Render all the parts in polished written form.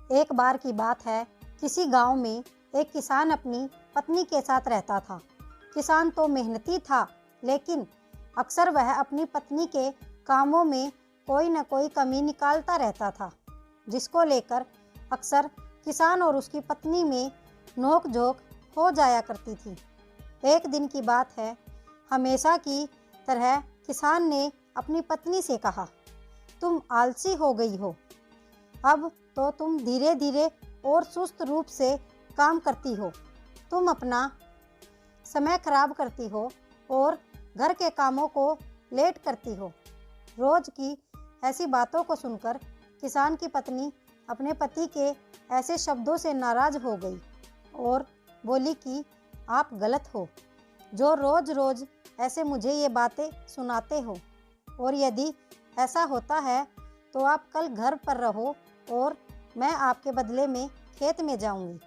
एक बार की बात है, किसी गांव में एक किसान अपनी पत्नी के साथ रहता था। किसान तो मेहनती था, लेकिन अक्सर वह अपनी पत्नी के कामों में कोई न कोई कमी निकालता रहता था, जिसको लेकर अक्सर किसान और उसकी पत्नी में नोक झोंक हो जाया करती थी। एक दिन की बात है, हमेशा की तरह किसान ने अपनी पत्नी से कहा, तुम आलसी हो गई हो, अब तो तुम धीरे धीरे और सुस्त रूप से काम करती हो। तुम अपना समय खराब करती हो और घर के कामों को लेट करती हो। रोज की ऐसी बातों को सुनकर किसान की पत्नी अपने पति के ऐसे शब्दों से नाराज हो गई और बोली कि आप गलत हो, जो रोज रोज ऐसे मुझे ये बातें सुनाते हो, और यदि ऐसा होता है तो आप कल घर पर रहो और मैं आपके बदले में खेत में जाऊंगी।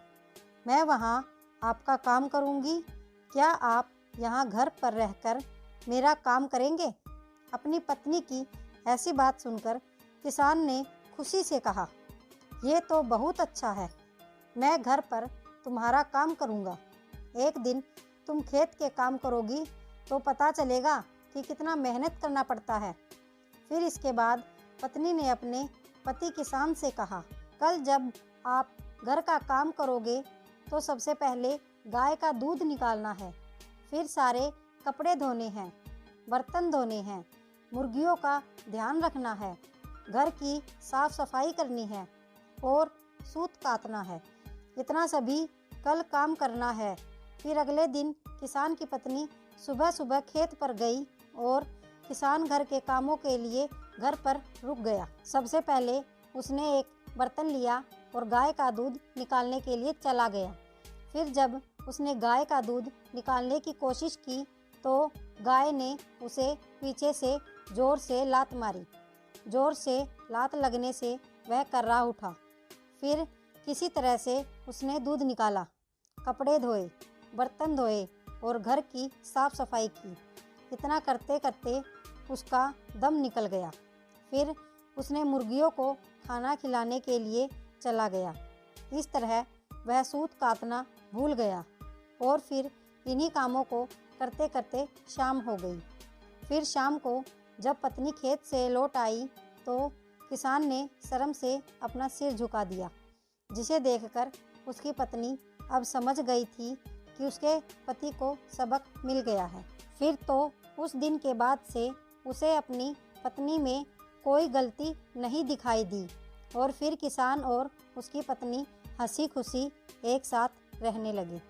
मैं वहाँ आपका काम करूंगी। क्या आप यहाँ घर पर रहकर मेरा काम करेंगे? अपनी पत्नी की ऐसी बात सुनकर किसान ने खुशी से कहा, ये तो बहुत अच्छा है, मैं घर पर तुम्हारा काम करूँगा। एक दिन तुम खेत के काम करोगी तो पता चलेगा कि कितना मेहनत करना पड़ता है। फिर इसके बाद पत्नी ने अपने पति किसान से कहा, कल जब आप घर का काम करोगे तो सबसे पहले गाय का दूध निकालना है, फिर सारे कपड़े धोने हैं, बर्तन धोने हैं, मुर्गियों का ध्यान रखना है, घर की साफ सफाई करनी है और सूत काटना है। इतना सभी कल काम करना है। फिर अगले दिन किसान की पत्नी सुबह सुबह खेत पर गई और किसान घर के कामों के लिए घर पर रुक गया। सबसे पहले उसने एक बर्तन लिया और गाय का दूध निकालने के लिए चला गया। फिर जब उसने गाय का दूध निकालने की कोशिश की तो गाय ने उसे पीछे से जोर से लात मारी। जोर से लात लगने से वह कर्रा उठा। फिर किसी तरह से उसने दूध निकाला, कपड़े धोए, बर्तन धोए और घर की साफ सफाई की। इतना करते करते उसका दम निकल गया। फिर उसने मुर्गियों को खाना खिलाने के लिए चला गया। इस तरह वह सूत काटना भूल गया और फिर इन्हीं कामों को करते करते शाम हो गई। फिर शाम को जब पत्नी खेत से लौट आई तो किसान ने शर्म से अपना सिर झुका दिया, जिसे देखकर उसकी पत्नी अब समझ गई थी कि उसके पति को सबक मिल गया है। फिर तो उस दिन के बाद से उसे अपनी पत्नी में कोई गलती नहीं दिखाई दी और फिर किसान और उसकी पत्नी हंसी खुशी एक साथ रहने लगे।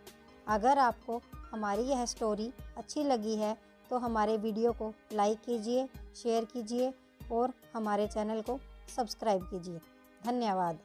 अगर आपको हमारी यह स्टोरी अच्छी लगी है तो हमारे वीडियो को लाइक कीजिए, शेयर कीजिए और हमारे चैनल को सब्सक्राइब कीजिए। धन्यवाद।